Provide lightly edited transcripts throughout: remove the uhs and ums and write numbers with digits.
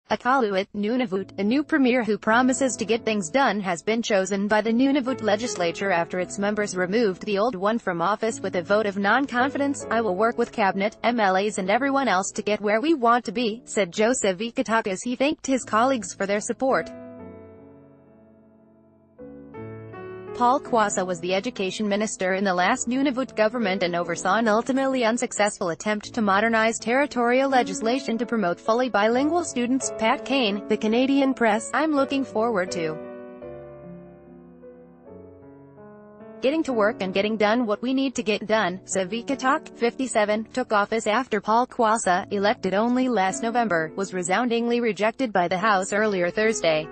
Iqaluit, Nunavut, a new premier who promises to get things done has been chosen by the Nunavut legislature after its members removed the old one from office with a vote of non-confidence. "I will work with cabinet, MLAs and everyone else to get where we want to be," said Joe Savikataaq as he thanked his colleagues for their support. Paul Quassa was the education minister in the last Nunavut government and oversaw an ultimately unsuccessful attempt to modernize territorial legislation to promote fully bilingual students. Pat Kane, The Canadian Press. "I'm looking forward to getting to work and getting done what we need to get done." Savikataaq, 57, took office after Paul Quassa, elected only last November, was resoundingly rejected by the House earlier Thursday.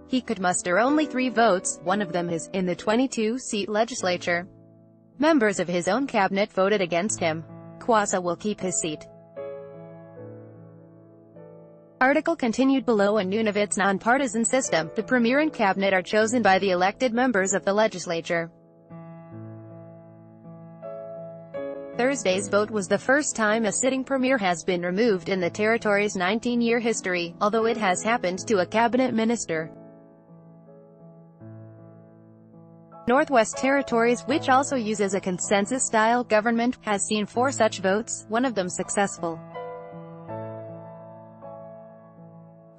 He could muster only 3 votes, one of them his, in the 22-seat legislature. Members of his own cabinet voted against him. Quassa will keep his seat. Article continued below. In Nunavut's nonpartisan system, the premier and cabinet are chosen by the elected members of the legislature. Thursday's vote was the first time a sitting premier has been removed in the territory's 19-year history, although it has happened to a cabinet minister. Northwest Territories, which also uses a consensus-style government, has seen 4 such votes, one of them successful.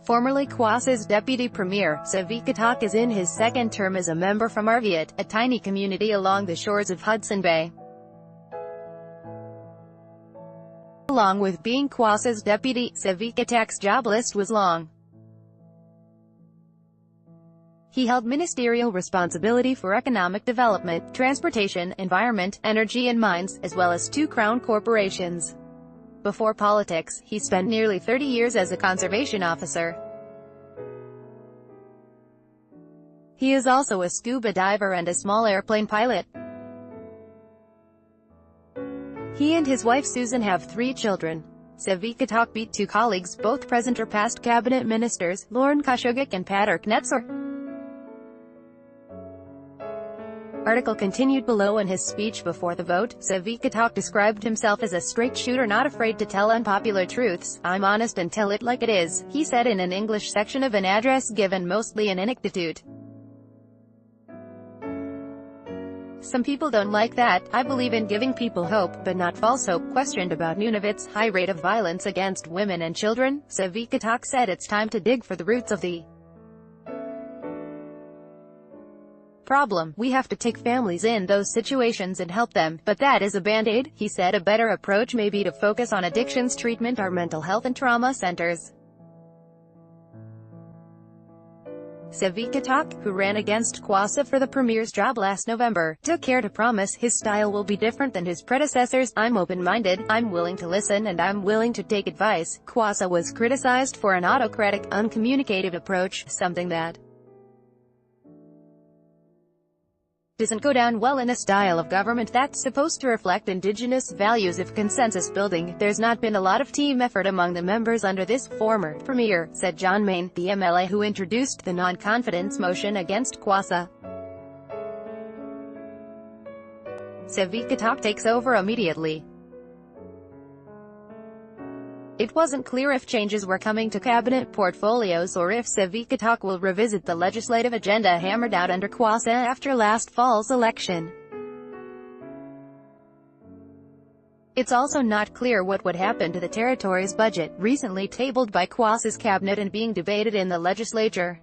Formerly Quassa's deputy premier, Savikataaq is in his second term as a member from Arviat, a tiny community along the shores of Hudson Bay. Along with being Quassa's deputy, Savikataaq's job list was long. He held ministerial responsibility for economic development, transportation, environment, energy and mines, as well as 2 crown corporations. Before politics, he spent nearly 30 years as a conservation officer. He is also a scuba diver and a small airplane pilot. He and his wife Susan have 3 children. Savikataaq beat 2 colleagues, both present or past cabinet ministers, Lorne Kashugik and Patrick Knetsor. Article continued below. In his speech before the vote, Savikataaq described himself as a straight shooter not afraid to tell unpopular truths. "I'm honest and tell it like it is," he said in an English section of an address given mostly in Inuktitut. "Some people don't like that. I believe in giving people hope, but not false hope." Questioned about Nunavut's high rate of violence against women and children, Savikataaq said it's time to dig for the roots of the problem. "We have to take families in those situations and help them, but that is a band-aid," he said. "A better approach may be to focus on addictions treatment or mental health and trauma centers." Savikataaq, who ran against Quassa for the premier's job last November, took care to promise his style will be different than his predecessors. "I'm open-minded, I'm willing to listen and I'm willing to take advice." Quassa was criticized for an autocratic, uncommunicative approach, something that doesn't go down well in a style of government that's supposed to reflect Indigenous values of consensus building. "There's not been a lot of team effort among the members under this former premier," said John Main, the MLA who introduced the non-confidence motion against Quassa. Savikataaq takes over immediately. It wasn't clear if changes were coming to cabinet portfolios or if Savikataaq will revisit the legislative agenda hammered out under Quassa after last fall's election. It's also not clear what would happen to the territory's budget, recently tabled by Quassa's cabinet and being debated in the legislature.